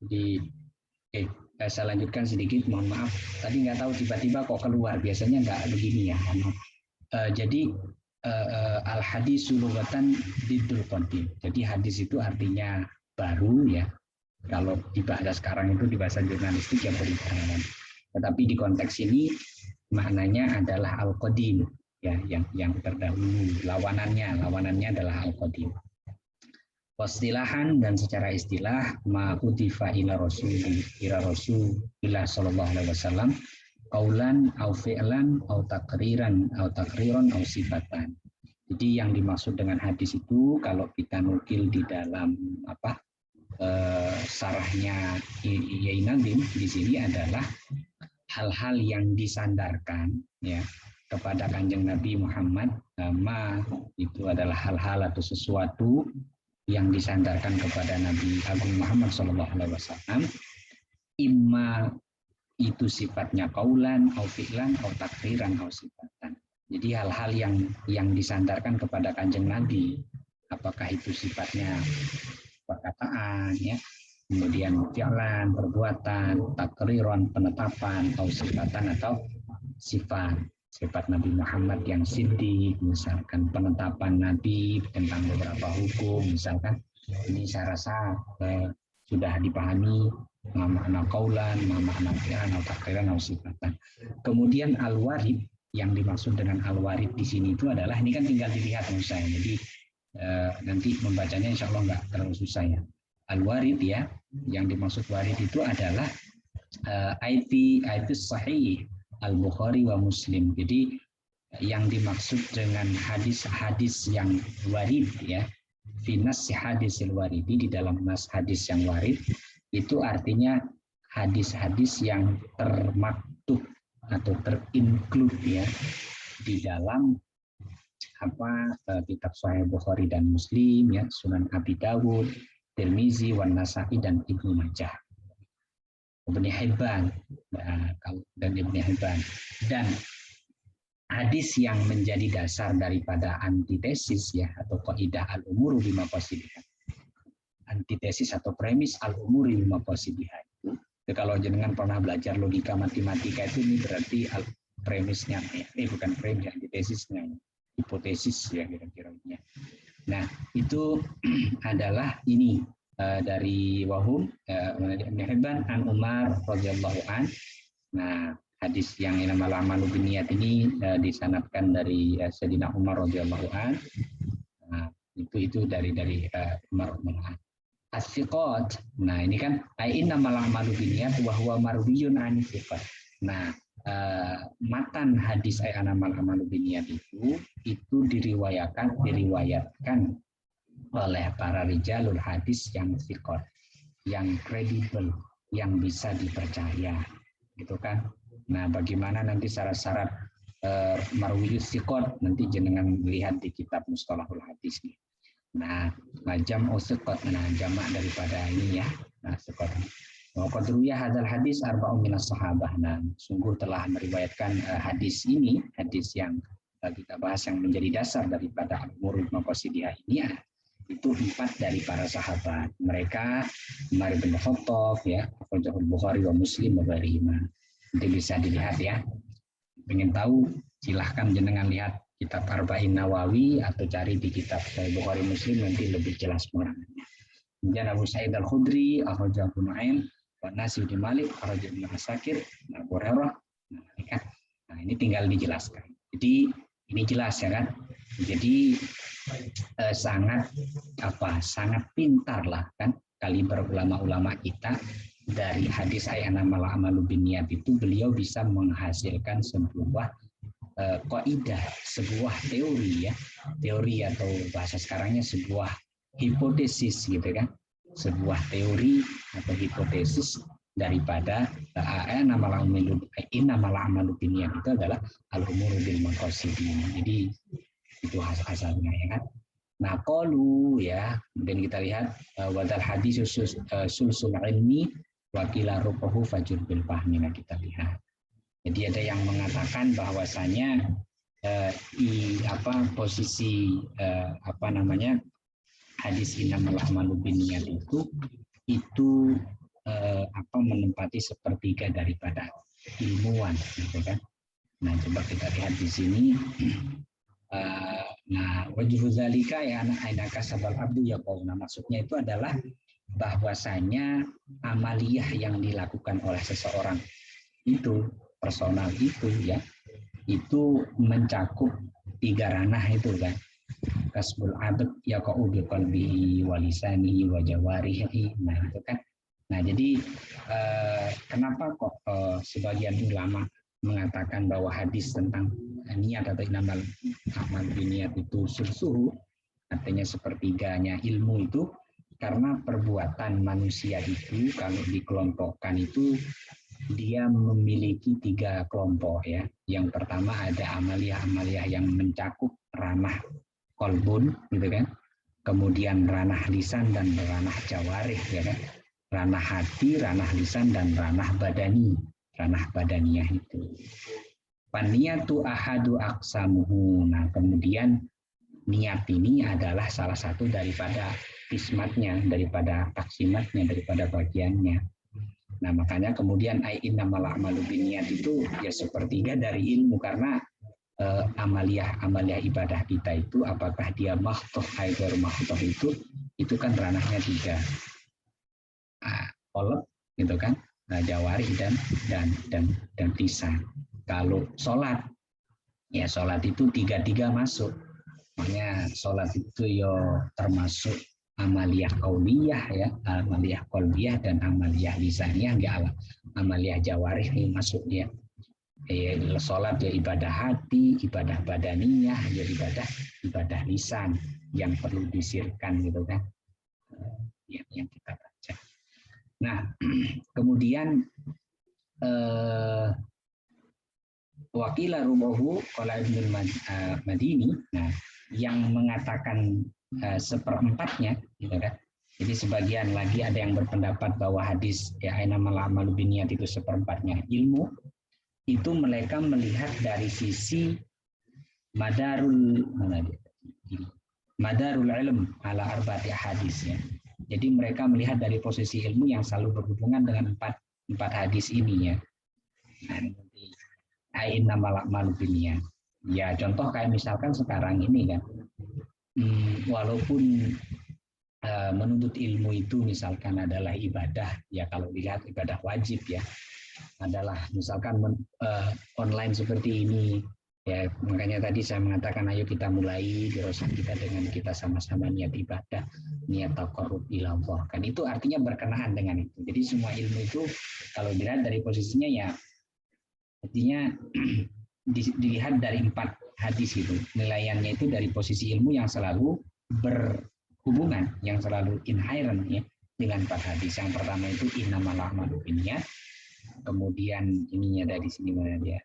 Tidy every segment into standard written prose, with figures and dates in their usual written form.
Jadi saya lanjutkan sedikit, mohon maaf. Tadi nggak tahu tiba-tiba kok keluar. Biasanya nggak begini ya. Jadi al-hadis lughatan diddul qadim. Jadi hadis itu artinya baru ya. Kalau di bahasa sekarang itu di bahasa jurnalistik ya berita. Tetapi di konteks ini maknanya adalah al-qadim ya, yang terdahulu. Lawanannya adalah al-qadim. Wastilahan dan secara istilah ma'udifa ila rasulillah sallallahu alaihi wasallam qaulan au fi'lan au takriran au sifatan. Jadi yang dimaksud dengan hadis itu kalau kita nukil di dalam sarahnya Yai Nadim di sini adalah hal-hal yang disandarkan ya kepada Kanjeng Nabi Muhammad. Itu adalah hal-hal atau sesuatu yang disandarkan kepada Nabi Agung Muhammad SAW, imma itu sifatnya kaulan, au fi'lan, au takriran, au sifatan. Jadi hal-hal yang disandarkan kepada Kanjeng Nabi, apakah itu sifatnya perkataan, ya, kemudian fi'lan, perbuatan, takriran, penetapan, au sifatan atau sifat. Sifat Nabi Muhammad yang siddiq, misalkan penetapan Nabi tentang beberapa hukum, misalkan ini saya rasa sudah dipahami makna kaulan, makna fi'lan, atau takriran, atau sifatan. Kemudian al-warid, yang dimaksud dengan al-warid di sini itu adalah, ini kan tinggal dilihat menurut saya, jadi nanti membacanya insya Allah nggak terlalu susah ya. Al-warid ya, yang dimaksud warid itu adalah IT sahih Al-Bukhari wa Muslim. Jadi yang dimaksud dengan hadis-hadis yang warid ya, finas hadisil waridi, di dalam nas hadis yang warid itu artinya hadis-hadis yang termaktub atau terinclude ya di dalam kitab Sahih Bukhari dan Muslim ya, Sunan Abi Dawud, Tirmizi, Wan Nasa'i dan Ibnu Majah. Ibnu Hibban dan Ibnu Hibban. Dan hadis yang menjadi dasar daripada antitesis ya, atau kaidah al-umuru bima qasidiha. Antitesis atau premis al-umuri bima qasidiha. Kalau jenengan pernah belajar logika matematika itu, ini berarti premisnya bukan premis, antitesisnya, hipotesis ya kira-kira. Nah, itu adalah ini dari Wahum Ibn Hibban an Umar radhiyallahu an. Nah, hadis yang inamal amalu binniyat ini disanadkan dari Sayyidina Umar radhiyallahu an. Nah, itu dari Umar radhiyallahu an. As-siqat. Nah, ini kan innamal amalu binniyat wa huwa marwiyun an siqat. Nah, matan hadis innamal amalu binniyat itu diriwayatkan oleh para rijalul hadis yang siqat, yang kredibel, yang bisa dipercaya, gitu kan. Nah, bagaimana nanti syarat-syarat marwiyus siqat nanti jenengan lihat di kitab Mustalahul Hadis nih. Nah, jam'u siqat, nah jamak daripada ini ya. Nah, siqat. Wa qad ruwiya hadzal hadis arba'un minas sahabah. Nah, sungguh telah meriwayatkan hadis ini, hadis yang kita bahas yang menjadi dasar daripada al-umur maqasidiyah ini ya, itu 4 dari para sahabat. Mereka Umar bin Khattab ya, Akhrajahu Bukhari wa Muslim wa ghairihima. Nanti bisa dilihat ya. Pengen tahu silahkan jenengan lihat kitab Arba'in Nawawi atau cari di kitab Bukhari Muslim, nanti lebih jelas penerangannya. Kemudian Abu Sa'id Al-Khudri, Akhrajahu Ibnu Nu'aim, wa Nasib bin Malik, Akhrajahu Ibnu Asakir, Abu Hurairah. Nah, ini tinggal dijelaskan. Jadi ini jelas ya kan. Jadi sangat pintar lah kan kaliber ulama-ulama kita. Dari hadis innamal a'malu binniyat itu beliau bisa menghasilkan sebuah kaidah, sebuah teori ya, teori atau bahasa sekarangnya sebuah hipotesis gitu kan, sebuah teori atau hipotesis daripada innamal a'malu binniyat itu adalah al-umuru bil maqasidin. Jadi itu asalnya ya kan. Nah, qalu ya, kemudian kita lihat wadal hadis sulsul ilmi wa qila ruquhu fajr bil fahmi. Nah, kita lihat. Jadi ada yang mengatakan bahwasanya posisi hadis innamal a'malu binniyat itu menempati sepertiga daripada ilmuwan, gitu kan. Nah, coba kita lihat di sini. Nah, wajhu zalika ya aina kasabal abdu ya qauna. Maksudnya itu adalah bahwasanya amaliyah yang dilakukan oleh seseorang itu, personal itu ya, itu mencakup 3 ranah itu kan. Kasbul abd yaqa'u bi qalbihi wa lisanihi wa jawarihi. Nah, itu kan. Nah, jadi kenapa kok sebagian ulama mengatakan bahwa hadis tentang niat atau inamal amal biniat itu suhu, artinya sepertiganya ilmu itu, karena perbuatan manusia itu kalau dikelompokkan itu dia memiliki 3 kelompok ya. Yang pertama ada amaliyah-amaliyah yang mencakup ranah kolbun, gitu kan. Kemudian ranah lisan dan ranah jawarih, ya kan. Ranah hati, ranah lisan dan ranah badani. Ranah badaniyah itu. Paniyatu ahadu aksamuhu. Nah, kemudian niat ini adalah salah satu daripada kismatnya, daripada taksimatnya, daripada bagiannya. Nah, makanya kemudian innamal a'malu binniyat itu ya sepertiga dari ilmu, karena amaliyah ibadah kita itu apakah dia mahdoh atau mahdoh itu kan ranahnya 3. Kolab gitu kan, jawarih dan lisan. Kalau sholat, ya sholat itu 3 masuk. Makanya sholat itu ya termasuk amaliyah qauliyah ya, amaliyah qalbiyah dan amaliyah lisaniyah, enggak amaliyah jawarih ini masuk dia. Sholat ya ibadah hati, ibadah badaniyah, ya ibadah lisan yang perlu disirkan gitu kan. Yang kita baca. Nah, kemudian wakila rubahu qala Ibnu Madini, nah yang mengatakan seperempatnya gitu kan. Jadi sebagian lagi ada yang berpendapat bahwa hadis ya innamal a'malu binniyat itu seperempatnya ilmu, itu mereka melihat dari sisi madarul ilm ala arba'ati hadis ya. Jadi mereka melihat dari posisi ilmu yang selalu berhubungan dengan empat hadis ini ya. Innamal a'malu binniyat. Ya contoh kayak misalkan sekarang ini kan, walaupun menuntut ilmu itu misalkan adalah ibadah, ya kalau dilihat ibadah wajib ya, adalah misalkan online seperti ini, ya makanya tadi saya mengatakan ayo kita mulai dirosan kita dengan kita sama-sama niat ibadah, niat taqarrub ila Allah, kan itu artinya berkenaan dengan itu. Jadi semua ilmu itu kalau dilihat dari posisinya ya artinya dilihat dari 4 hadis itu, penilaiannya itu dari posisi ilmu yang selalu berhubungan, yang selalu inherent ya dengan 4 hadis. Yang pertama itu innamal a'malu binniyat, kemudian ininya dari sini mana dia,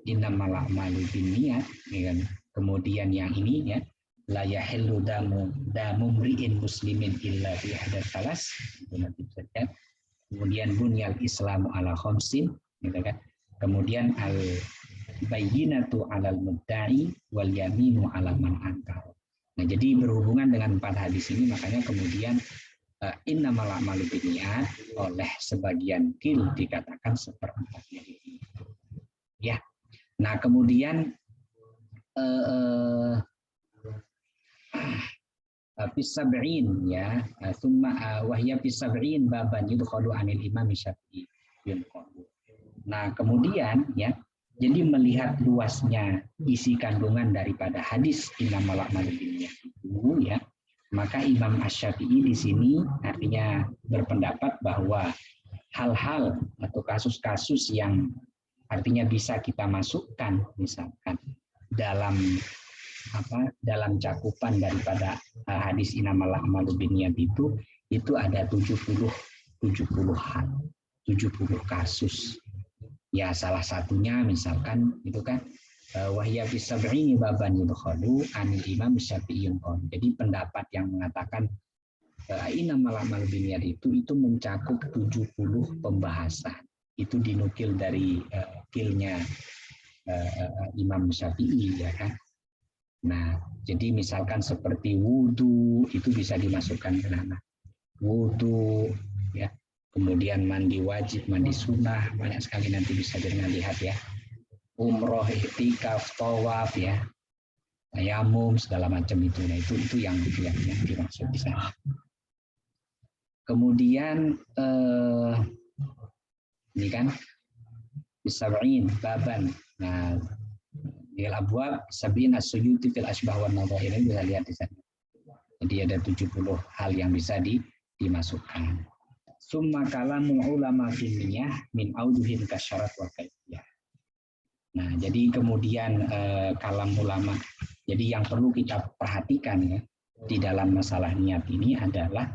innamal a'malu binniyat, ya kan? Kemudian yang ini ya, la yahillu damu mri'in muslimin illa bi ihdatsy salas, itu nanti saja. Kemudian bunyal islamu ala khamsin, gitu kan. Kemudian al bayyinatu 'alal mudda'i wal yaminu 'ala man ankar. Nah, jadi berhubungan dengan 4 hadis ini, makanya kemudian innamal a'malu binniyat oleh sebagian qil dikatakan seperempatnya ini. Ya. Nah, kemudian fisab'in ya, tsumma wahya fisab'in baban yudkhalu 'anil imam Syafi'i. Nah, kemudian ya, jadi melihat luasnya isi kandungan daripada hadis innamal a'malu binniyat itu ya, maka Imam Asy-Syafi'i di sini artinya berpendapat bahwa hal-hal atau kasus-kasus yang artinya bisa kita masukkan misalkan dalam dalam cakupan daripada hadis innamal a'malu binniyat itu ada 70 hal, 70 kasus. Ya salah satunya misalkan itu kan wahya fi sab'ini baban yudkhalu 'anil imam Syafi'iyyun qaul. Jadi pendapat yang mengatakan innamal a'malu binniyat itu mencakup 70 pembahasan. Itu dinukil dari qilnya Imam Syafi'i ya kan. Nah, jadi misalkan seperti wudu itu bisa dimasukkan ke sana. Wudu ya. kemudian mandi wajib, mandi sunnah, banyak sekali nanti bisa dengan lihat ya. Umroh, iktikaf, tawaf ya, tayamum segala macam itu. Nah itu yang dimaksud di sana. Kemudian ini kan bisab'in baban. Nah, di abwab sab'in as-sujudi fil asbah wan nadhair, ini bisa lihat di sana. Jadi ada 70 hal yang bisa dimasukkan. Summa kalamul ulama fil niyah min aujuhin kasyarat wal kaifiyah. Nah, jadi kemudian kalam ulama. Jadi yang perlu kita perhatikan ya di dalam masalah niat ini adalah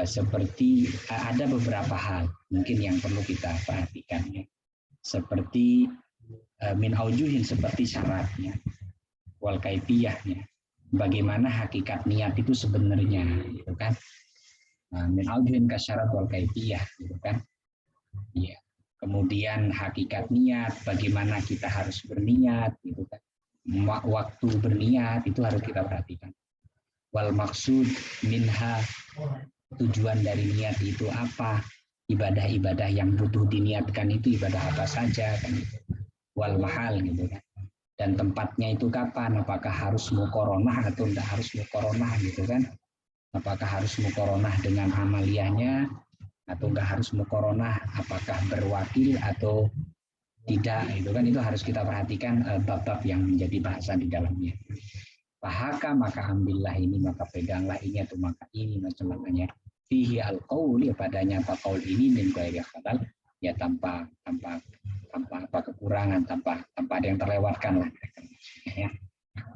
seperti ada beberapa hal mungkin yang perlu kita perhatikan ya. Seperti min aujuhin, seperti syaratnya, wal kaifiyahnya. Bagaimana hakikat niat itu sebenarnya gitu kan. Nah, min aujuhin kasyarat wal kaifiyah gitu kan. Iya. Kemudian hakikat niat, bagaimana kita harus berniat gitu kan. Waktu berniat itu harus kita perhatikan. Wal maksud minha, tujuan dari niat itu apa? Ibadah-ibadah yang butuh diniatkan itu ibadah apa saja kan. Wal mahal gitu kan. Dan tempatnya itu kapan? Apakah harus muqaronah atau tidak harus muqaronah gitu kan? Apakah harus muqaronah dengan amaliyahnya atau enggak harus muqaronah? Apakah berwakil atau tidak? Itu kan itu harus kita perhatikan bab-bab yang menjadi bahasan di dalamnya. Fahaka, maka ambillah ini, maka peganglah ini atau maka ini macam-macamnya. Fihi al-qaul, ya padanya apa qaul ini min ghairi khalal, ya tanpa apa kekurangan, tanpa ada yang terlewatkan lah ya.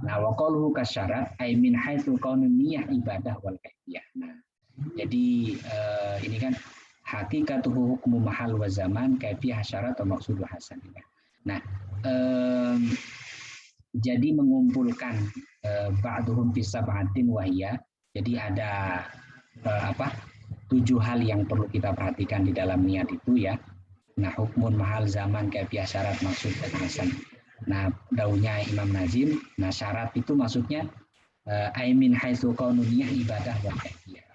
Nah, wa qauluhu kasyarat ay min haitsu kaunun niyyah ibadah wal kaifiyah. Nah, jadi ini kan hakikatuhu hukmu mahal wa zaman kaifiyah syarat atau maksud hasan. Nah, jadi mengumpulkan ba'duhum fi sab'atin wa hiya. Jadi ada 7 hal yang perlu kita perhatikan di dalam niat itu ya. Nah, hukmun mahal zaman kaifiyah syarat maksud dan hasan. Nah, daunya Imam Nazim, nah syarat itu maksudnya ay min haitsu kaunun niyyah ibadah wal kaifiyah.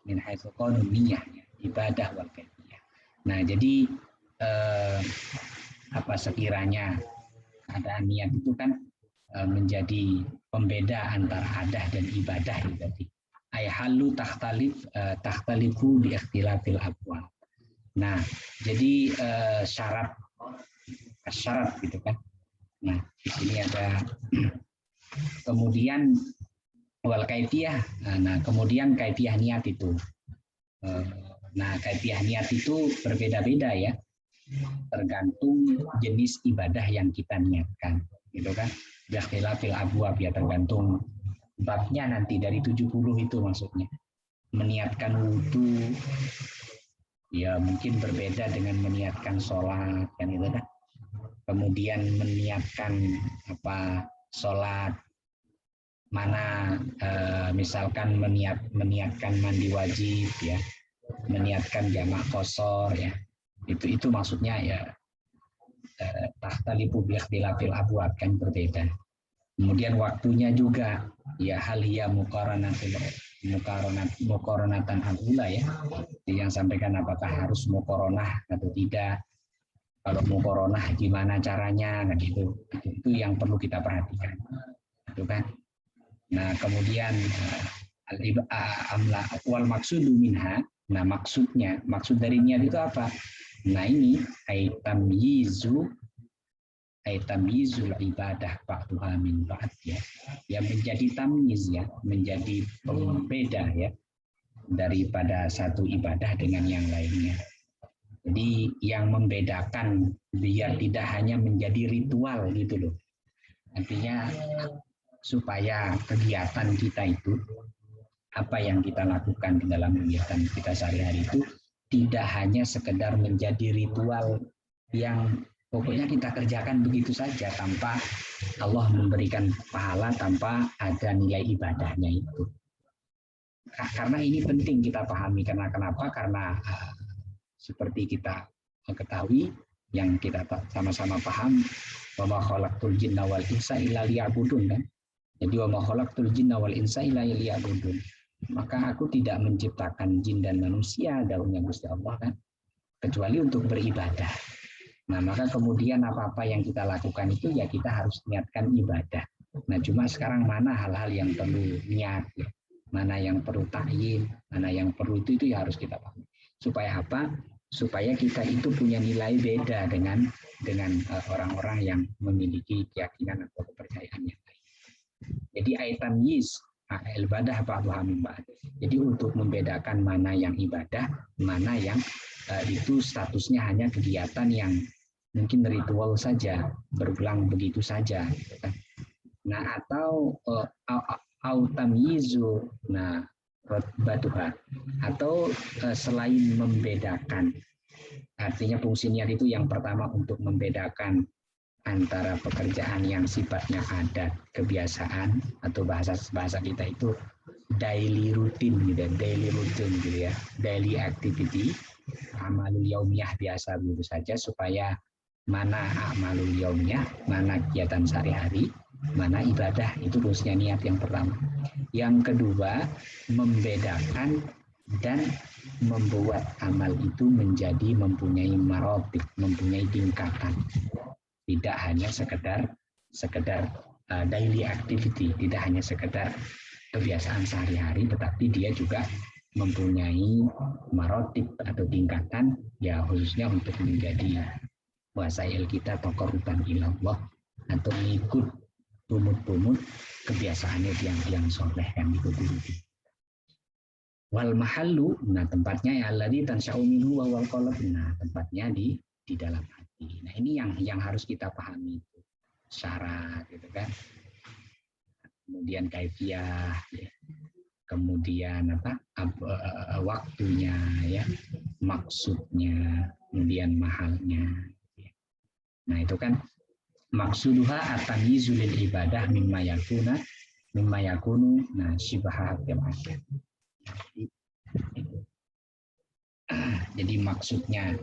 Min haitsu kaunun niyyah ibadah wal kaifiyah. Nah, jadi sekiranya keadaan niat itu kan menjadi pembeda antara adah dan ibadah berarti. Ay halu takhtalifu bi ikhtilafil abwab. Nah, jadi syarat gitu kan. Nah, di sini ada kemudian wal kaifiyah. Nah, kemudian kaifiyah niat itu. Nah, kaifiyah niat itu berbeda-beda ya. Tergantung jenis ibadah yang kita niatkan, gitu kan. Bikhtilafil abwab, ya tergantung babnya nanti dari 70 itu maksudnya. Meniatkan wudu ya mungkin berbeda dengan meniatkan sholat kan itu kan. Kemudian meniatkan sholat mana misalkan meniatkan mandi wajib ya, meniatkan jamak qashar ya. Itu maksudnya ya takhtalifu bi ikhtilafil abwab kan berbeda. Kemudian waktunya juga ya hal hiya muqaronatan al-ula ya. Yang sampaikan apakah harus muqaronah atau tidak. Kalau muqaronah gimana caranya, nah gitu. Itu yang perlu kita perhatikan. Itu kan. Nah, kemudian wal maksudu minha. Nah, maksud dari niat itu apa? Nah, ini tamyizul ibadah ba'duha min ba'd ya. Yang menjadi tamyiz ya, menjadi pembeda ya daripada satu ibadah dengan yang lainnya. Jadi yang membedakan biar tidak hanya menjadi ritual gitu loh. Artinya supaya kegiatan kita itu apa yang kita lakukan di dalam kegiatan kita sehari-hari itu tidak hanya sekedar menjadi ritual yang pokoknya kita kerjakan begitu saja tanpa Allah memberikan pahala, tanpa ada nilai ibadahnya itu. Karena ini penting kita pahami. Karena kenapa? Karena seperti kita ketahui, yang kita sama-sama paham, wa ma khalaqtul jinna wal insa illa liya'budun kan. Jadi wa ma khalaqtul jinna wal insa illa liya'budun. Maka aku tidak menciptakan jin dan manusia, dawuhnya Gusti Allah kan, kecuali untuk beribadah. Nah, maka kemudian apa-apa yang kita lakukan itu ya kita harus niatkan ibadah. Nah, cuma sekarang mana hal-hal yang perlu niat, ya. Mana yang perlu ta'yin, mana yang perlu itu ya harus kita pahami. Supaya apa? Supaya kita itu punya nilai beda dengan orang-orang yang memiliki keyakinan atau kepercayaan yang lain. Jadi aitam yis ibadah ba'duha min ba'd. Jadi untuk membedakan mana yang ibadah, mana yang itu statusnya hanya kegiatan yang mungkin ritual saja, berulang begitu saja. Nah, atau autamyizu, nah rotbatuha, atau selain membedakan, artinya fungsi niat itu yang pertama untuk membedakan antara pekerjaan yang sifatnya adat, kebiasaan, atau bahasa kita itu daily routine gitu, daily routine gitu ya, daily activity, amalul yaumiyah biasa begitu saja, supaya mana amalul yaumiyah, mana kegiatan sehari-hari, mana ibadah, itu fungsinya niat yang pertama. Yang kedua, membedakan dan membuat amal itu menjadi mempunyai marotib, mempunyai tingkatan. Tidak hanya sekedar daily activity, tidak hanya sekedar kebiasaan sehari-hari, tetapi dia juga mempunyai marotib atau tingkatan, ya khususnya untuk menjadi wasail kita taqarruban ilallah, atau mengikut punut-punut kebiasaannya yang soleh yang diikuti. Wal mahallu, nah tempatnya ya alladzi tansya'u minhu wa wal qalb, nah tempatnya di dalam hati. Nah ini yang harus kita pahami, syarat gitu kan. Kemudian kaifiah, ya. Kemudian waktunya, ya, maksudnya, kemudian mahalnya. Ya. Nah itu kan maksuduha at-tamyizu lil ibadah mimma yakunu nah syibha yang ada. Jadi maksudnya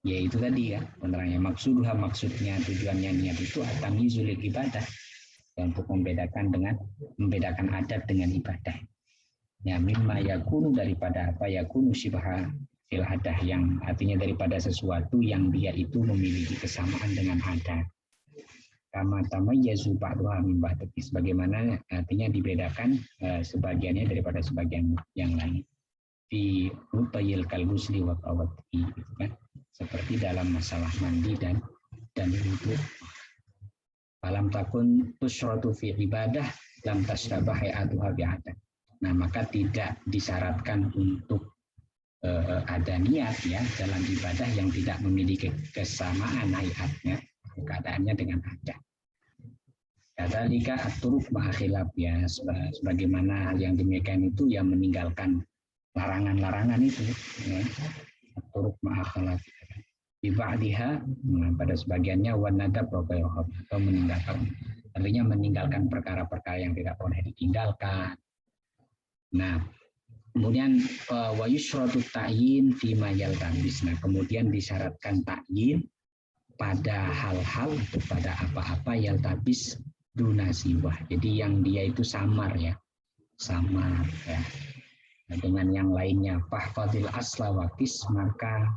yaitu tadi ya penerangnya, maksudnya tujuannya niat itu at-tamyizu lil ibadah, untuk membedakan adat dengan ibadah. Ya mimma yakunu daripada apa yakunu syibha fil adah, yang artinya daripada sesuatu yang dia itu memiliki kesamaan dengan adat. Kama tamayyazu ba'duha min ba'd, sebagaimana artinya dibedakan sebagiannya daripada sebagian yang lain. Fi rutayil kalbusli wa qawati, gitu kan, seperti dalam masalah mandi dan wudu. Falam takun tusyratu fi ibadah lam tastabah hayatuha bi'adat. Nah, maka tidak disyaratkan untuk ada niat ya dalam ibadah yang tidak memiliki kesamaan hayatnya, keadaannya dengan adat. Kadzalika at-turuq ma'a khilaf, ya sebagaimana yang demikian itu yang meninggalkan larangan-larangan itu, ya. At-turuq ma'a khilaf bi ba'diha, pada sebagiannya wan nadab atau meninggalkan, artinya meninggalkan perkara-perkara yang tidak boleh ditinggalkan. Nah, kemudian wa yusyratu ta'yin fi ma yaltabis. Nah, kemudian disyaratkan ta'yin pada hal-hal atau pada apa-apa yaltabis dunasiwah. Jadi yang dia itu samar ya. Samar ya. Nah, dengan yang lainnya fahfadil asla waqis, maka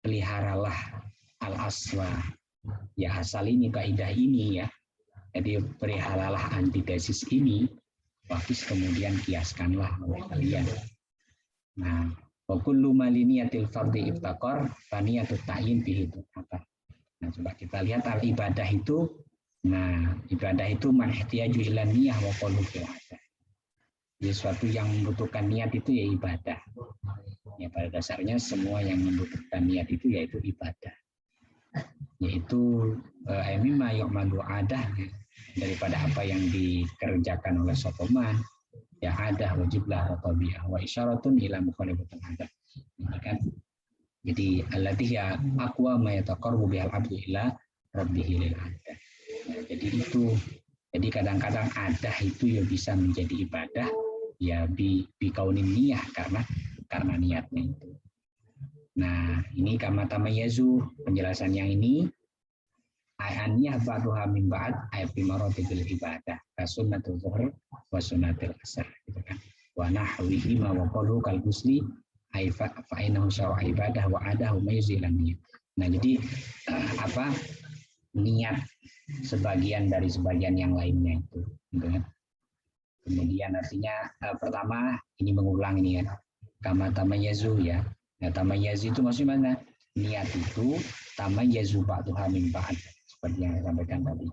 peliharalah al-asla. Ya asal ini, kaidah ini ya. Jadi peliharalah antitesis ini. Waqis, kemudian kiaskanlah oleh kalian. Nah, wa kullu maliniyatil fardhi iftaqar faniyatut ta'yin bihi apa. Nah, coba kita lihat al ibadah itu. Nah, ibadah itu man ihtiyaju ila niyah wa qalbu fil ada. Jadi sesuatu yang membutuhkan niat itu ya ibadah. Ya pada dasarnya semua yang membutuhkan niat itu yaitu ibadah. Yaitu mimma yu'malu adah, daripada apa yang dikerjakan oleh sokoman, ya adah wajiblah wa tabi'ah wa isyaratun ila mukhalifatul adah. Ini kan jadi allati ya aqwa ma yataqarrabu bihal abdu ila rabbih lil adah. Nah, jadi kadang-kadang adah itu ya bisa menjadi ibadah ya bi kaunin niyah, karena niatnya itu. Nah, ini kama tamayyazu, penjelasan yang ini ayatnya ba'duha min ba'd ayat bimaratibil ibadah, sunnatul zuhr wa sunnatul asar, gitu kan. wa nahwihi ma wa qalu kal ghusli ai fa inahu syar'u ibadah wa adahu mayzilan niat. Nah, jadi niat sebagian dari sebagian yang lainnya itu, gitu kan. Kemudian artinya pertama ini mengulang ini ya, kama tamayazu ya. Nah, tamayazu itu maksudnya mana? Niat itu tamayazu ba'duha min ba'd, seperti yang saya sampaikan tadi.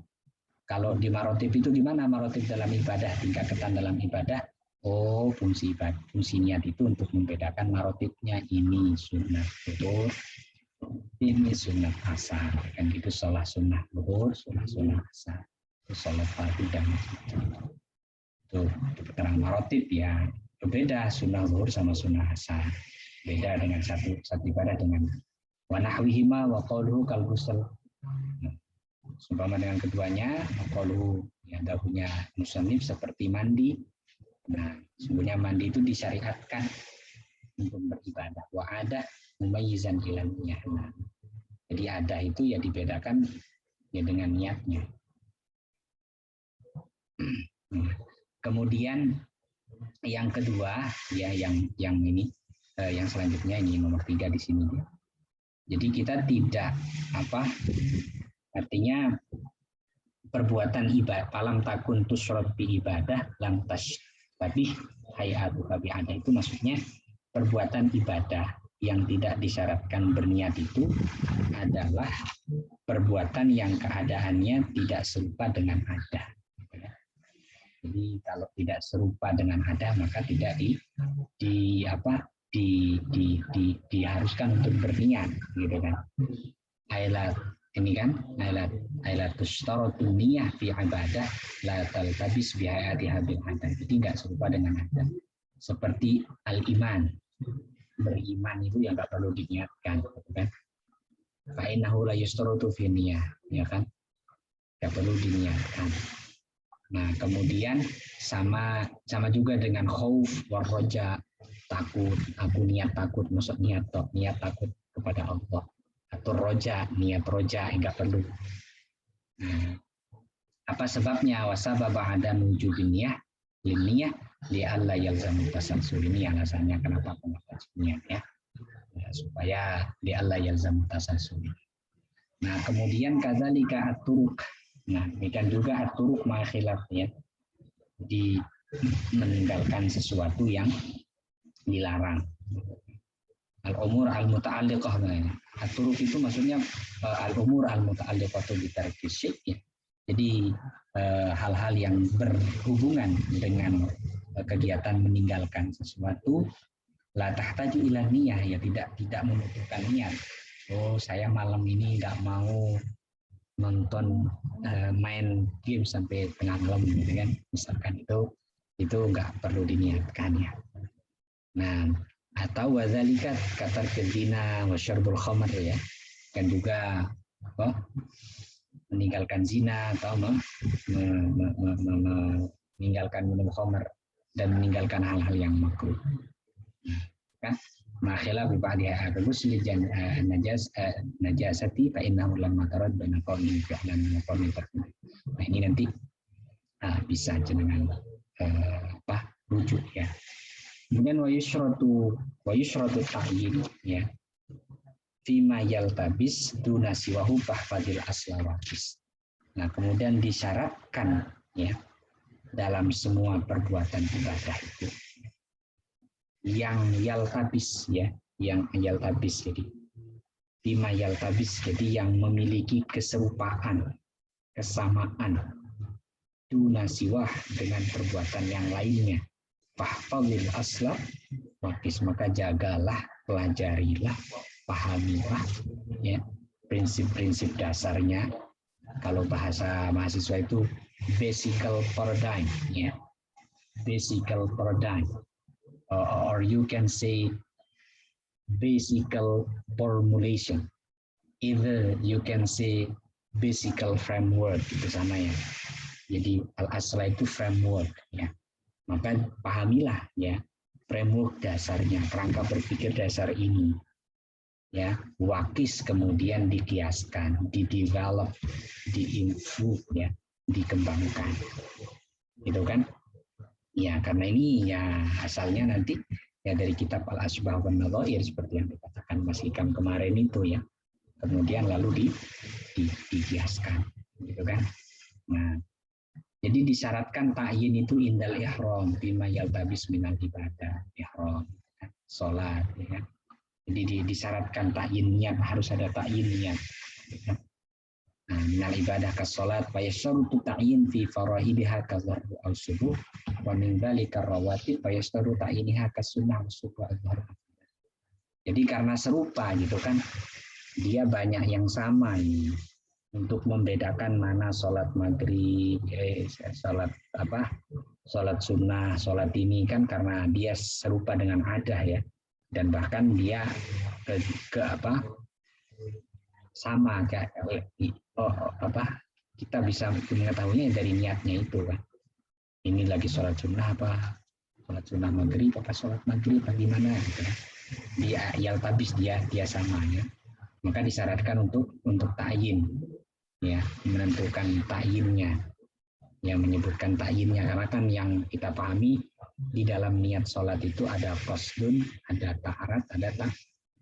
Kalau di marotib itu gimana marotib dalam ibadah, tingkatan dalam ibadah? Oh, fungsi niat itu untuk membedakan marotibnya, ini sunnah zuhur, ini sunnah asar, kan itu sholat sunnah zuhur, sholat sunnah asar, sholat fardu dan macam-macam. Itu keterangan marotib ya, berbeda sunnah zuhur sama sunnah asar, beda dengan satu ibadah dengan wa nahwihima wa qauluhu kal ghusl. Seumpama dengan keduanya, qauluhu ya dahulunya musannif seperti mandi. Nah, sungguhnya mandi itu disyariatkan untuk beribadah. Wa ada mumayyizan ilal niyah. Nah, jadi ada itu ya dibedakan ya dengan niatnya. Kemudian yang kedua ya yang ini yang selanjutnya ini nomor 3 di sini ya. Jadi kita tidak artinya perbuatan ibadah palam takun tusyrab bi ibadah lam tash tapi hayatu bi ada itu maksudnya perbuatan ibadah yang tidak disyaratkan berniat itu adalah perbuatan yang keadaannya tidak serupa dengan ada. Jadi kalau tidak serupa dengan ada maka tidak diharuskan untuk berniat, gitu kan. Ailat ini kan ailat tustaratu niyah fi ibadah la taltabis bi hayatiha bil ada. Jadi enggak serupa dengan ada. Seperti al-iman. Beriman itu yang enggak perlu diniatkan, gitu kan. Fa innahu la yustaratu fi niyah, ya kan? Enggak perlu diniatkan. Nah, kemudian sama juga dengan khauf war roja, takut, aku niat takut, maksud niat takut kepada Allah. Atau roja, niat roja, enggak perlu. Nah, apa sebabnya? Wasababa ada wujudin niyah, liniyah, li alla yalzamu tasalsul. Ini alasannya kenapa pendapat niat ya. Supaya li alla yalzamu tasalsul. Nah, kemudian kadzalika at-turuq. Nah, demikian juga at-turuq ma khilaf ya. Di meninggalkan sesuatu yang dilarang. Al-umur al-muta'alliqah. At-turuq itu maksudnya al-umur al-muta'alliqah bi tarki syai' ya. Jadi hal-hal yang berhubungan dengan kegiatan meninggalkan sesuatu la tahtaju ila niyah ya, tidak membutuhkan niat. Oh, saya malam ini enggak mau nonton main game sampai tengah malam gitu kan. Misalkan itu enggak perlu diniatkan ya. Nah, atau wazalika katar kezina wa syarbul khamr ya, kan juga meninggalkan zina atau meninggalkan minum khamr dan meninggalkan hal-hal yang makruh. Kan makhilah bi ba'diha al-ghusl najasati fa innahu lamma tarad baina qawmin fi'lan wa qawmin tarkib. Nah, ini nanti bisa jenengan rujuk ya. Kemudian wa yusyratu ta'yin ya. Fima yaltabis duna siwahu fahfadil aslawakis. Nah, kemudian disyaratkan ya dalam semua perbuatan ibadah itu yang yaltabis ya, yang yaltabis jadi fima yaltabis jadi yang memiliki keserupaan, kesamaan duna siwah dengan perbuatan yang lainnya. Fahfadil asla wakis, maka jagalah, pelajarilah, pahamilah ya prinsip-prinsip dasarnya. Kalau bahasa mahasiswa itu basical paradigm ya, basical paradigm or you can say basical formulation, either you can say basical framework, itu sama ya. Jadi al-asla itu framework ya. Maka pahamilah ya framework dasarnya, kerangka berpikir dasar ini ya. Wakis kemudian dikiaskan, didevelop, diimprove ya, dikembangkan gitu kan. Ya, karena ini ya asalnya nanti ya dari kitab Al-Asbah wan Nadhair seperti yang dikatakan Mas Hikam kemarin itu ya. Kemudian lalu dikiaskan, gitu kan. Nah, jadi disyaratkan ta'yin itu indal ihram bima yaltabis minal ibadah, ihram, salat ya. Jadi disyaratkan ta'yin niat, harus ada ta'yin niat. Ya. Nah, minal ibadah ka salat fa yasharutu ta'yin fi faraidiha ka dhuhr aw subuh wa min dzalika rawatib fa yasharutu ta'yinha ka sunnah subuh adh-dhuhr. Jadi karena serupa gitu kan, dia banyak yang sama ini. Untuk membedakan mana sholat maghrib, sholat sunnah, sholat ini kan karena dia serupa dengan adah ya, dan bahkan dia sama kayak kita bisa mengetahuinya dari niatnya itu kan. Ini lagi sholat sunnah sholat sunnah maghrib sholat maghrib bagaimana gitu kan. Dia yaltabis dia sama ya. Maka disyaratkan untuk ta'yin ya, menentukan ta'yinnya, yang menyebutkan ta'yinnya, karena kan yang kita pahami di dalam niat sholat itu ada qasdun, ada ta'arat, ada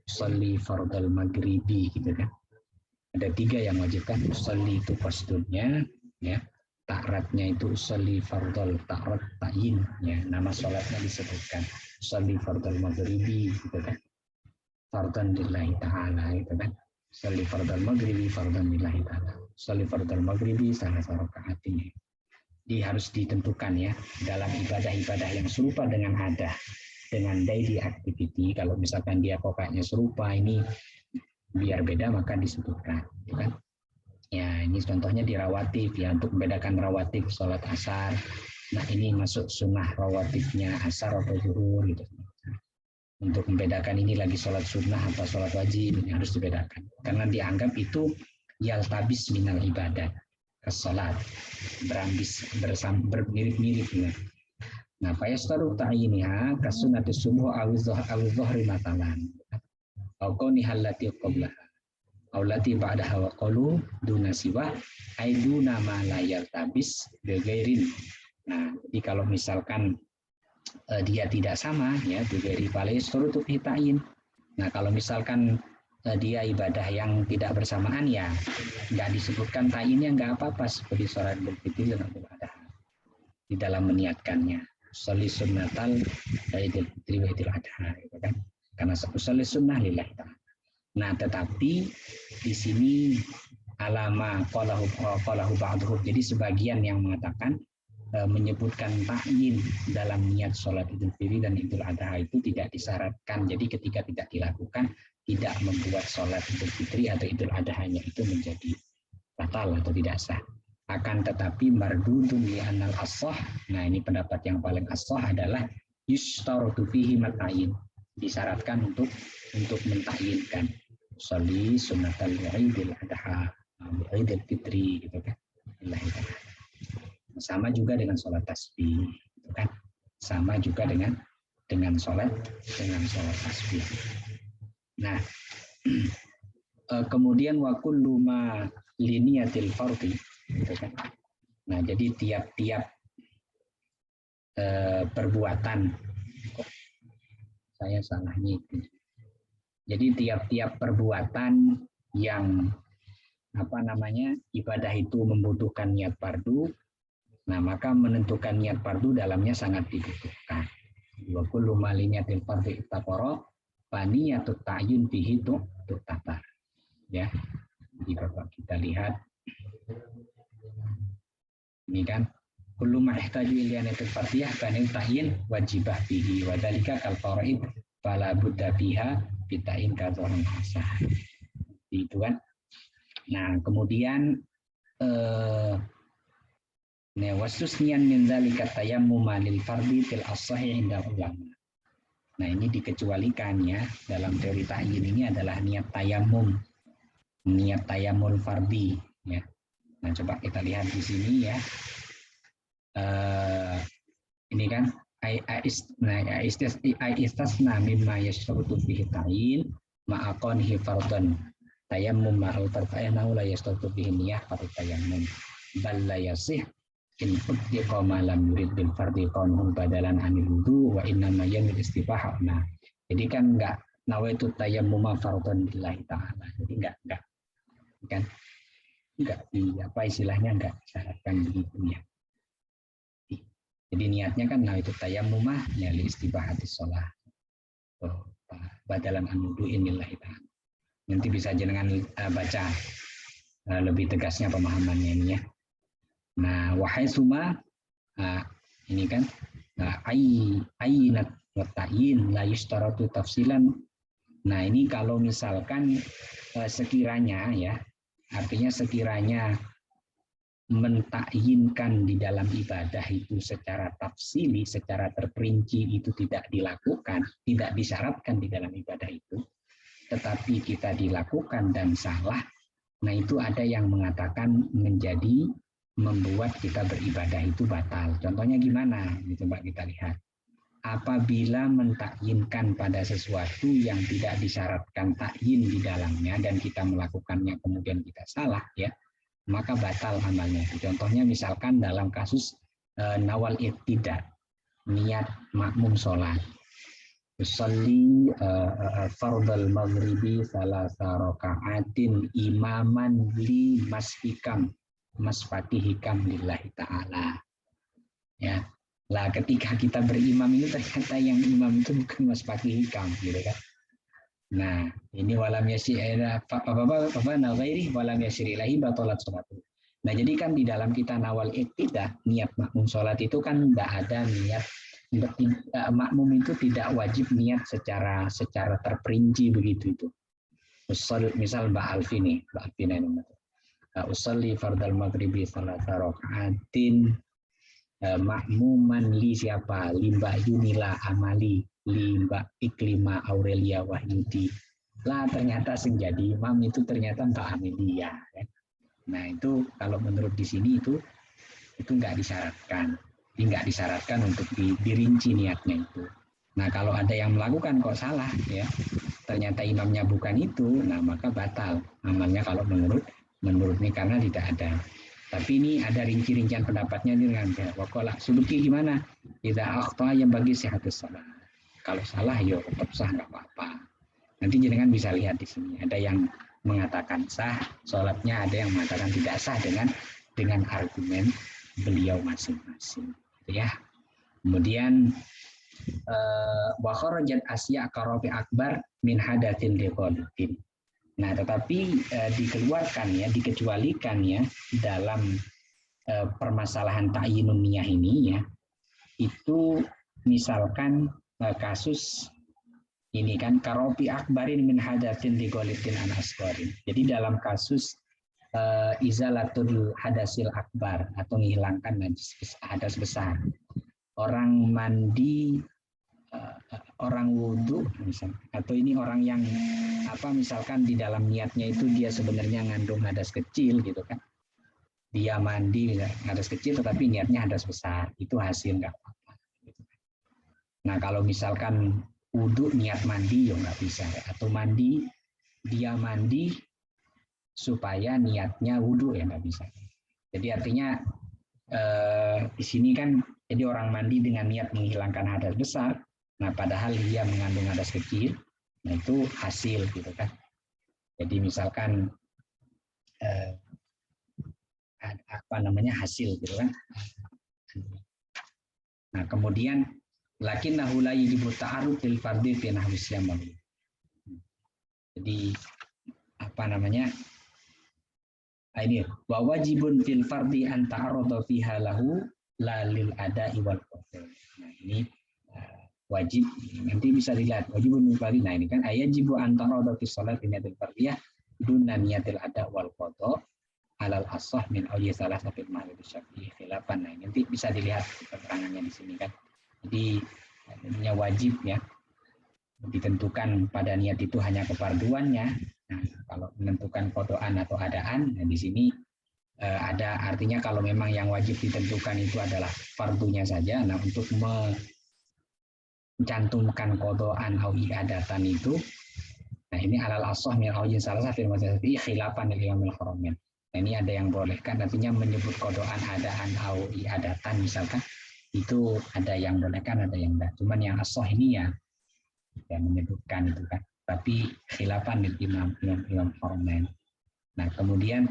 sholli fardal maghribi gitu kan. Ada 3 yang wajib kan, sholli itu qasdunnya ya, ta'aratnya itu sholli fardal, ta'arat ta'yin ya, nama sholatnya disebutkan sholli fardal maghribi gitu kan, fardan lillahi ta'ala gitu kan. Sholli fardal maghribi fardan lillahi ta'ala. Sholli fardal maghribi salah rakaat ini. Jadi harus ditentukan ya dalam ibadah-ibadah yang serupa dengan adah, dengan daily activity. Kalau misalkan dia pokoknya serupa, ini biar beda maka disebutkan, kan? Ya ini contohnya di rawatib ya, untuk membedakan rawatib sholat asar. Nah ini masuk sunnah rawatibnya asar atau zuhur gitu. Untuk membedakan ini lagi sholat sunnah atau sholat wajib, ini harus dibedakan. Karena dianggap itu yaltabis minal ibadah ke sholat, bermirip-mirip. Ya. Nah, fayastaru ta'yiniha kasunati subuh awidzohri matalan. Aukoni halati qoblah. Aulati ba'daha wa qalu duna siwah aiduna ma la yaltabis begairin. Nah, jadi kalau misalkan dia tidak sama ya dari palestor itu ta'yin. Nah kalau misalkan dia ibadah yang tidak bersamaan ya nggak disebutkan ta'yinnya, nggak apa-apa, seperti sholat berfitri dan ibadah di dalam meniatkannya sholli sunnatal idul fitri wa idul adha gitu kan, karena sholli sunnah lillahi ta'ala. Nah tetapi di sini alama qalahu ba'dhum, jadi sebagian yang mengatakan menyebutkan ta'yin dalam niat sholat Idul Fitri dan Idul Adha itu tidak disyaratkan. Jadi ketika tidak dilakukan, tidak membuat sholat Idul Fitri atau Idul Adha-nya itu menjadi batal atau tidak sah. Akan tetapi mardudun li anal as-shah. Nah ini pendapat yang paling as-shah adalah yustaratu fihi mata'yin. Disyaratkan untuk mentakyinkan sholli sunnatal Idul Adha, Idul Fitri gitu kan. Sama juga dengan sholat tasbih, gitu kan? Sama juga dengan sholat tasbih. Nah, kemudian wa kullu ma liniyatil fardhi, gitu kan? Nah, jadi tiap-tiap perbuatan, saya salah nyitung. Jadi tiap-tiap perbuatan yang ibadah itu membutuhkan niat fardu. Nah, maka menentukan niat fardu dalamnya sangat dibutuhkan. Wa kullu ma liniyatil fardhi ittaqara fa niyatut ta'yin bihi tu'tabar. Ya. Jadi Bapak kita lihat ini kan kullu ma ihtaju ila niyatil fardhiyah kana ta'yin wajibah bihi wa dzalika kal faraid fala budda biha bi ta'yin kadzaran hasah. Itu kan. Nah, kemudian wasusnian min dzalika tayammum lil fardhi fil as-sahih inda ulama. Nah, ini dikecualikan ya dalam teori ta'yin ini adalah niat tayammum fardhi ya. Nah, coba kita lihat di sini ya. Ini kan istisna mimma yashrutu fihi ta'yin ma'aqanihi fardan tayammum ma'al far'ayna la yashrutu fihi niyah fardhu tayammum bal la yasih in uttiqa ma lam yurid bil fardhi qanuhu badalan anil wudu wa inna ma yanil istibahah. Nah, jadi kan enggak nawaitu tayammuma fardhan lillahi ta'ala. Jadi enggak kan enggak di apa istilahnya enggak syaratkan begitu ya. Jadi niatnya kan nawaitu tayammuma ya li istibahatis shalah. Badalan an wudu'in lillahi ta'ala. Nanti bisa jenengan baca lebih tegasnya pemahamannya ini ya. Nah, wahai suma, ini kan ainat wa ta'yin la yustaratu tafsilan. Nah, ini kalau misalkan sekiranya ya, artinya sekiranya mentakyinkan di dalam ibadah itu secara tafsili, secara terperinci itu tidak dilakukan, tidak disyaratkan di dalam ibadah itu, tetapi kita dilakukan dan salah. Nah, itu ada yang mengatakan menjadi membuat kita beribadah itu batal. Contohnya gimana? Coba kita lihat. Apabila mentakyinkan pada sesuatu yang tidak disyaratkan takyin di dalamnya dan kita melakukannya kemudian kita salah ya, maka batal amalnya. Contohnya misalkan dalam kasus nawal iqtidah, niat makmum sholat. Usolli fardal maghribi salasa raka'atin imaman li masfati hikam lillahi ta'ala. Ya. Lah ketika kita berimam itu ternyata yang imam itu bukan masfati hikam gitu kan. Nah, ini walam yasirila walam yasirilahi batalat salatu. Nah, jadi kan di dalam kita nawal iqtidah, niat makmum sholat itu kan tidak ada niat makmum itu tidak wajib niat secara terperinci begitu itu. Misal Mbak Alfi nih, Mbak Alfi ini. Usolli fardal maghribi salasa raka'atin makmuman li siapa? Mbak Yunila Amali, Mbak Iklima Aurelia Wahyudi. Lah ternyata senjadi imam itu ternyata Mbak Amelia. Ya. Nah itu kalau menurut di sini itu nggak disyaratkan. Nggak disyaratkan untuk dirinci niatnya itu. Nah kalau ada yang melakukan kok salah ya, ternyata imamnya bukan itu, nah maka batal amalnya kalau menurut ini karena tidak ada. Tapi ini ada rinci-rincian pendapatnya dengan wakola Subki gimana? Tidak akhta yang bagi sehatus salah. Kalau salah ya tetap sah nggak apa-apa. Nanti jenengan bisa lihat di sini. Ada yang mengatakan sah sholatnya, ada yang mengatakan tidak sah dengan argumen beliau masing-masing. Ya. Kemudian wa kharajat asya karofi akbar min hadatsin liqalutin. Nah, tetapi dikecualikan ya dalam permasalahan ta'yinun niyah ini ya, itu misalkan kasus ini kan karofi akbarin min hadatsin liqalutin an asgharin. Jadi dalam kasus izalatul hadasil akbar atau menghilangkan hadas besar. Orang mandi, orang wudhu misalnya, atau ini orang yang misalkan di dalam niatnya itu dia sebenarnya ngandung hadas kecil gitu kan, dia mandi hadas kecil tetapi niatnya hadas besar, itu hasil nggak apa-apa gitu. Nah kalau misalkan wudhu niat mandi ya nggak bisa, atau mandi dia mandi supaya niatnya wudhu ya nggak bisa. Jadi artinya di sini kan jadi orang mandi dengan niat menghilangkan hadas besar. Nah, padahal dia mengandung hadas kecil, nah itu hasil gitu kan. Jadi misalkan hasil gitu kan. Nah, kemudian lakinnahu la yajibu ta'arrud lil fardhi fi nahwi siyam. Jadi ini wa wajibun fil fardhi an ta'arrada fiha lahu la lil ada'i wal qada. Nah, ini wajib, nanti bisa dilihat wajibun fil fardhi. Nah, ini kan ayajibu an ta'arrada fi shalat niyatil fardhiyah dunna niyatil ada wal qada alal asah min awli salah satu mazhab Syafi'i khilafan. Nah, nanti bisa dilihat keterangannya di sini kan. Jadi ini wajib ya, ditentukan pada niat itu hanya kefarduannya. Nah, kalau menentukan kodoan atau adaan, nah di sini ada artinya kalau memang yang wajib ditentukan itu adalah fardunya saja. Nah, untuk mencantumkan kodoan atau adatan itu, nah ini alal asah min awli salah satu mazhab Syafi'i khilafan lil Imamil Haramain. Nah, ini ada yang bolehkan, artinya menyebut kodoan adaan au iadatan misalkan, itu ada yang bolehkan, ada yang enggak. Cuman yang asoh ini ya menyebutkan itu kan. Tapi khilafan di imam Haramain. Nah, kemudian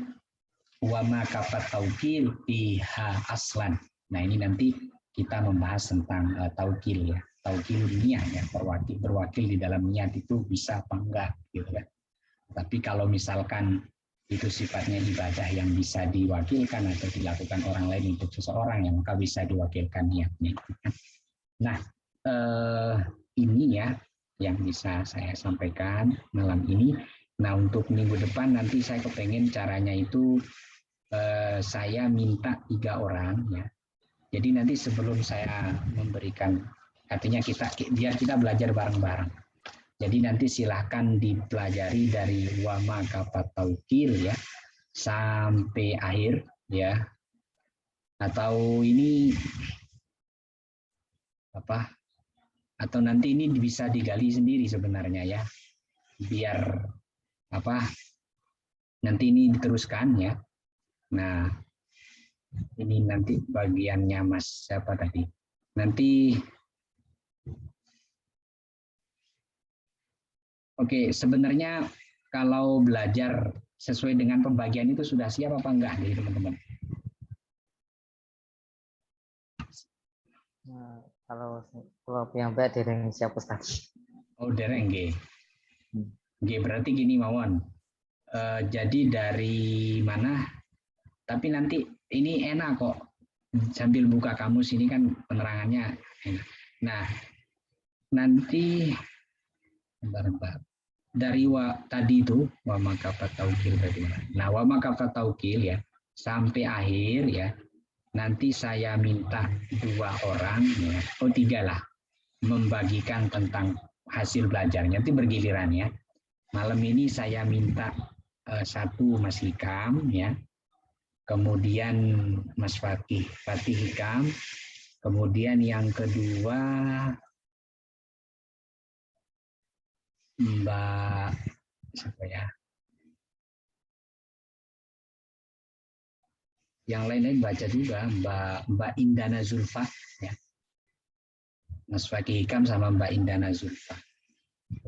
wama kafat taukil biha aslan. Nah, ini nanti kita membahas tentang taukil ya. Taukil niat ya, berwakil di dalam niat itu bisa apa enggak gitu kan. Tapi kalau misalkan itu sifatnya ibadah yang bisa diwakilkan atau dilakukan orang lain untuk seseorang, yang maka bisa diwakilkan niatnya. Nah, ini ya yang bisa saya sampaikan malam ini. Nah, untuk minggu depan nanti saya kepengen caranya itu saya minta 3 orang ya. Jadi nanti sebelum saya memberikan, artinya biar kita belajar bareng-bareng. Jadi nanti silahkan dipelajari dari wama kafat taukil ya sampai akhir ya. Atau ini apa? Atau nanti ini bisa digali sendiri sebenarnya ya. Biar apa? Nanti ini diteruskan ya. Nah, ini nanti bagiannya Mas siapa tadi? Nanti oke, sebenarnya kalau belajar sesuai dengan pembagian itu sudah siap apa enggak nih teman-teman? Nah, kalau yang baik dereng siap Ustaz. Oh, dereng nggih. Nggih, berarti gini mawon. Jadi dari mana? Tapi nanti ini enak kok. Sambil buka kamus ini kan penerangannya enak. Nah, nanti bentar. Dari tadi itu wama kafat taukil bagaimana? Nah, wama kafat taukil ya sampai akhir ya. Nanti saya minta 2 orang ya, 3 lah, membagikan tentang hasil belajarnya. Nanti bergiliran ya. Malam ini saya minta 1 Mas Hikam ya. Kemudian Mas Fatih Hikam. Kemudian yang kedua Mbak siapa ya? Yang lain-lain baca juga Mbak Indana Zulfa ya. Mas Fakih Hikam sama Mbak Indana Zulfa.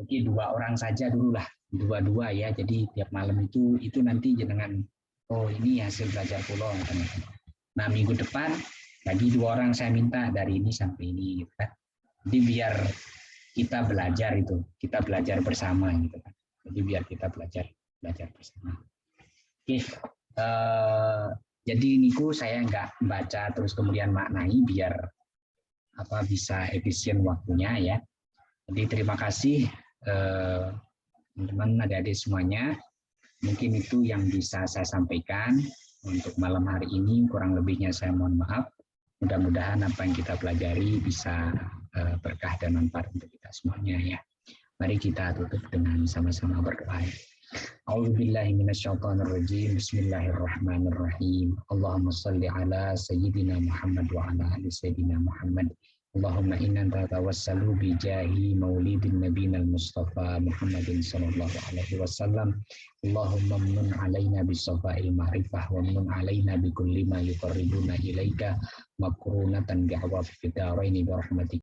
Oke, 2 orang saja dulu lah, 2 ya. Jadi tiap malam itu nanti jenengan ini hasil belajar pulau. Nah, minggu depan lagi 2 orang saya minta dari ini sampai ini gitu kan. Jadi biar kita belajar bersama gitu kan. Jadi biar kita belajar bersama. Oke, jadi niku saya nggak baca terus kemudian maknai biar bisa efisien waktunya ya. Jadi terima kasih teman-teman adik-adik semuanya. Mungkin itu yang bisa saya sampaikan untuk malam hari ini. Kurang lebihnya saya mohon maaf. Mudah-mudahan apa yang kita pelajari bisa berkah dan manfaat untuk kita semuanya ya. Mari kita tutup dengan sama-sama berdoa. A'udzubillahi minasyaitonirrajim. Bismillahirrahmanirrahim. Allahumma shalli ala sayyidina Muhammad wa ala ali sayyidina Muhammad. Allahumma inna natawassalu bi jahi maulidin nabiyil mustafa Muhammadin sallallahu alaihi wasallam. Allahumma mun alaina bis safa'il ma'rifah wa mun alaina bi kulli ma yuqarribuna ilaika makrunatan bi awab fidaraini bi rahmatika